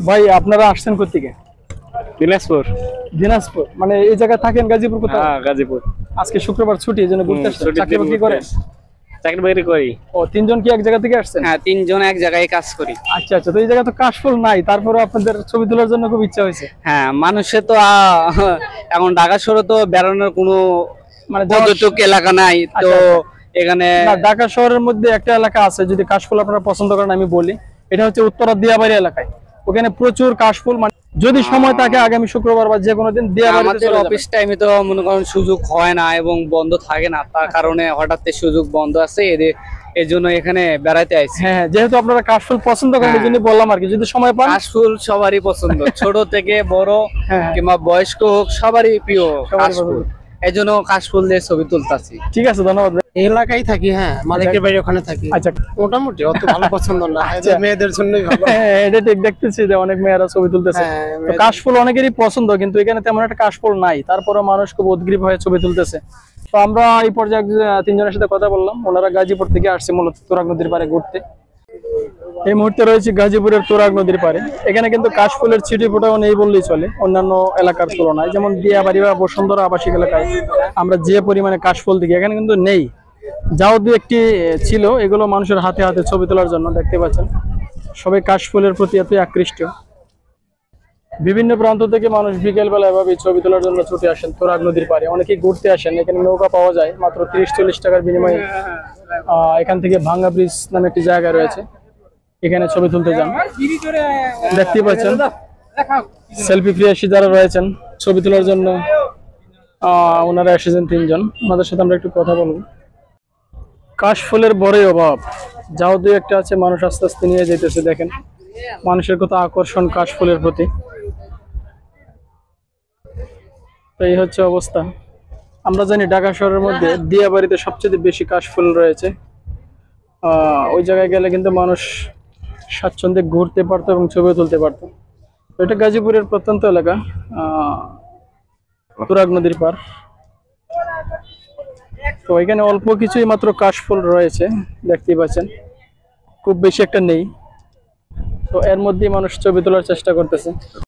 ভাই আপনারা আসছেন কোত্থেকে? দিনাজপুর। দিনাজপুর মানে এই জায়গায় থাকেন গাজীপুর কোথায়? হ্যাঁ, গাজীপুর। আজকে শুক্রবার ছুটি এজন্য ঘুরতে আসছেন। ছুটির চাকরি দিন বাকরি ঘুরতে করেন? আসছি। চাকরি বাকরি করি। ও তিনজন কি এক জায়গা থেকে আসছেন? হ্যাঁ, তিনজন এক জায়গায় কাজ করি। আচ্ছা আচ্ছা, তো এই জায়গা তো কাশফুল নাই, তারপরে আপনাদের ছবি তোলার জন্য খুব ইচ্ছা হয়েছে। হ্যাঁ, মানুষের তো এখন ঢাকা শহরে তো বেড়ানোর কোনো মানে পর্যটক এলাকা নাই তো। আচ্ছা, এখানে না, ঢাকা শহরের মধ্যে একটা এলাকা আছে, যদি কাশফুল আপনারা পছন্দ করেন আমি বলি, এটা হচ্ছে উত্তরা দিয়াবাড়ি এলাকায়। ওখানে প্রচুর কাশফুল, মানে যদি সময় থাকে আগামী শুক্রবার বা যে কোনো দিন দিয়াবাড়িতে আমাদের চলে যাবেন। অফিস টাইমে তো মনে করেন সুযোগ হয় না এবং বন্ধ থাকে না, তার কারণে হঠাৎ সুযোগ বন্ধ আছে এর জন্য এখানে বেড়াইতে আইছি। হ্যাঁ, যেহেতু আপনারা কাশফুল পছন্দ করেন এই হ্যাঁ। জন্য বললাম আর কি, যদি সময় পান। কাশফুল সবারই পছন্দ, ছোট থেকে বড় হ্যাঁ। কিংবা বয়স্ক হোক সবারই প্রিয় সবারই কাশফুল। এই জন্য কাশফুল দিয়ে ছবি তুলতাছি। ঠিক আছে, ধন্যবাদ ভাই। এই এলাকায় থাকি। হ্যাঁ, মালিকের বাড়ি ওখানে থাকি। আচ্ছা, মোটামুটি অত ভালো পছন্দ না, আচ্ছা। মেয়েদের জন্যই ভালো। হ্যাঁ, এটা ঠিক দেখতেছি যে অনেক মেয়েরা ছবি তুলতেছে। হ্যাঁ, তো কাশফুল অনেকেরই পছন্দ, কিন্তু এখানে তেমন একটা কাশফুল নাই, তারপরে মানুষ খুব উদ্গ্রীব হয়ে ছবি তুলতেছে। তো আমরা এই পর্যায়ে তিনজনের সাথে কথা বললাম, ওনারা গাজীপুর থেকে আসছে মূলত তুরাগ নদীর পাড়ে ঘুরতে। এই মুহূর্তে রয়েছে গাজীপুরের তুরাগ নদীর পাড়ে। এখানে কিন্তু কাশফুলের ছিটি ফোটাও নেই বললেই চলে অন্যান্য এলাকার তুলনায়। যেমন দিয়াবাড়ি বা বসুন্ধরা আবাসিক এলাকায় আমরা যে পরিমাণে কাশফুল দেখি, এখানে কিন্তু নেই। যাও দু একটি ছিল, এগুলো মানুষের হাতে হাতে ছবি তোলার জন্য দেখতে পাচ্ছেন। সবাই কাশফুলের প্রতি এত আকৃষ্ট। বিভিন্ন প্রান্ত থেকে মানুষ বিকেল বেলা এভাবে ছবি তোলার জন্য ছুটে আসেন তুরাগ নদীর পাড়ে। অনেকেই ঘুরতে আসেন, এখানে নৌকা পাওয়া যায় মাত্র 30-40 টাকার বিনিময়ে। এখান থেকে ভাঙ্গা ব্রিজ নামে একটি জায়গা রয়েছে, এখানে ছবি তুলতে যান। দেখতে পাচ্ছেন সেলফি প্রিয়াসী যারা রয়েছেন ছবি তোলার জন্য ওনারা এসেছেন তিনজন। ওনাদের সাথে আমরা একটু কথা বলবো। কাশফুলের বড়ই অভাব, যাও দুই একটা আছে, মানুষ আস্তে আস্তে নিয়ে যেতেছে। দেখেন মানুষের কত আকর্ষণ কাশফুলের প্রতি। তো এই হচ্ছে অবস্থা। আমরা জানি ঢাকা শহরের মধ্যে দিয়াবাড়িতে সবচেয়ে বেশি কাশফুল রয়েছে। ওই জায়গায় গেলে কিন্তু মানুষ স্বাচ্ছন্দ্যে ঘুরতে পারতো এবং ছবি তুলতে পারতো। তো এটা গাজীপুরের প্রত্যন্ত এলাকা, তুরাগ নদীর পার। তো এখানে অল্প কিছুই মাত্র কাশফুল রয়েছে, দেখতেই পাচ্ছেন, খুব বেশি একটা নেই। তো এর মধ্যেই মানুষ ছবি তোলার চেষ্টা করতেছে।